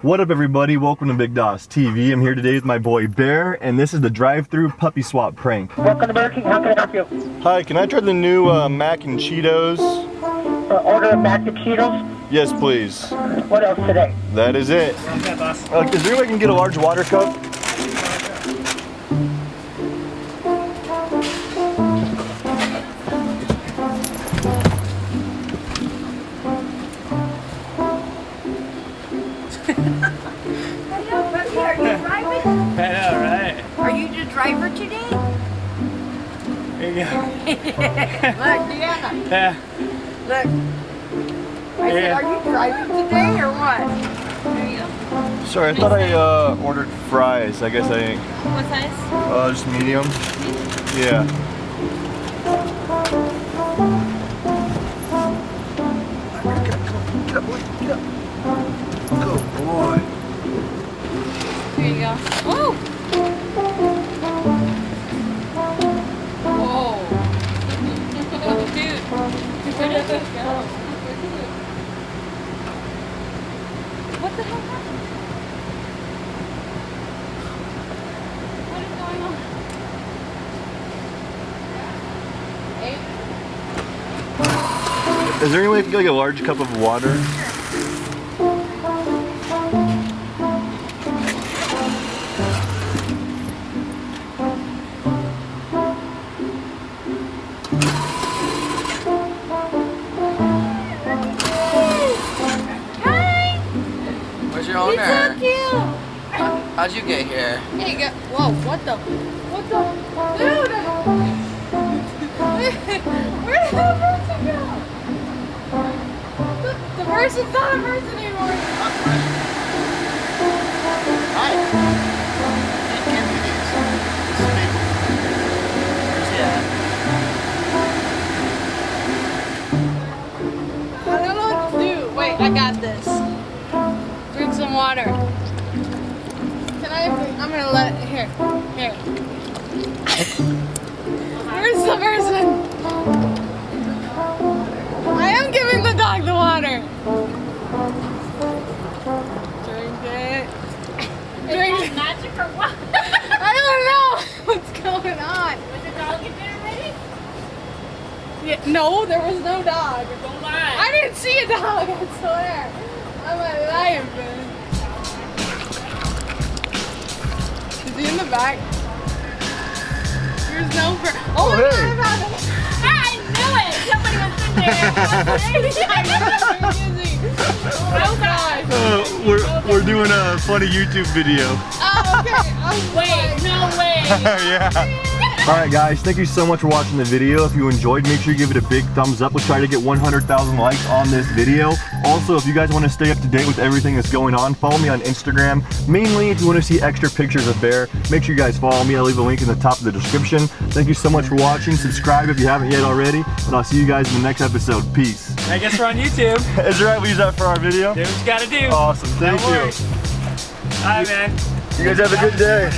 What up, everybody? Welcome to Big Doss TV. I'm here today with my boy Bear, and this is the drive-through puppy swap prank. Welcome to Burger King. How can I help you? Hi, can I try the new mac and Cheetos? Order a mac and Cheetos. Yes, please. What else today? That is it. Okay, boss. Is there any way I can get a large water cup? I know, right? Are you the driver today? There you go. Look, Deanna. Yeah. Look. I said, are you driving today or what? There you go. Sorry, I thought I ordered fries. I guess I... What size? just medium. Yeah. Get up. Good boy. There you go. Whoa! Whoa! Dude, where did this go? What the hell happened? What is going on? Is there any way I can get like a large cup of water? Where's your owner? He's so cute! How'd you get here? Hey, go. Whoa, what the? Dude! Where did that person go? The person's not a person anymore. Hi. Give me these. Where's he at? I don't know what to do. Wait, I got this. Drink some water. Can I'm gonna let it, here. Where's the person? I am giving the dog the water. Drink it. Drink it. Magic or what? I don't know what's going on. Was the dog in there already? Yeah, no, there was no dog. Don't lie. I didn't see a dog, I swear. I'm a liar, man. Is he in the back? There's no for. Oh my hey. God, I found him. I knew it. Somebody was in there. Oh God. We're doing a funny YouTube video. Oh, okay. Wait, no way. Yeah. Alright guys, thank you so much for watching the video. If you enjoyed, make sure you give it a big thumbs up. Let's try to get 100,000 likes on this video. Also, if you guys want to stay up to date with everything that's going on, follow me on Instagram. Mainly, if you want to see extra pictures of Bear, make sure you guys follow me. I'll leave a link in the top of the description. Thank you so much for watching. Subscribe if you haven't yet already. And I'll see you guys in the next episode. Peace. I guess we're on YouTube. Is it right we use that for our video? Do what you gotta do. Awesome, thank Don't worry. you. Bye, man. You guys have a good day.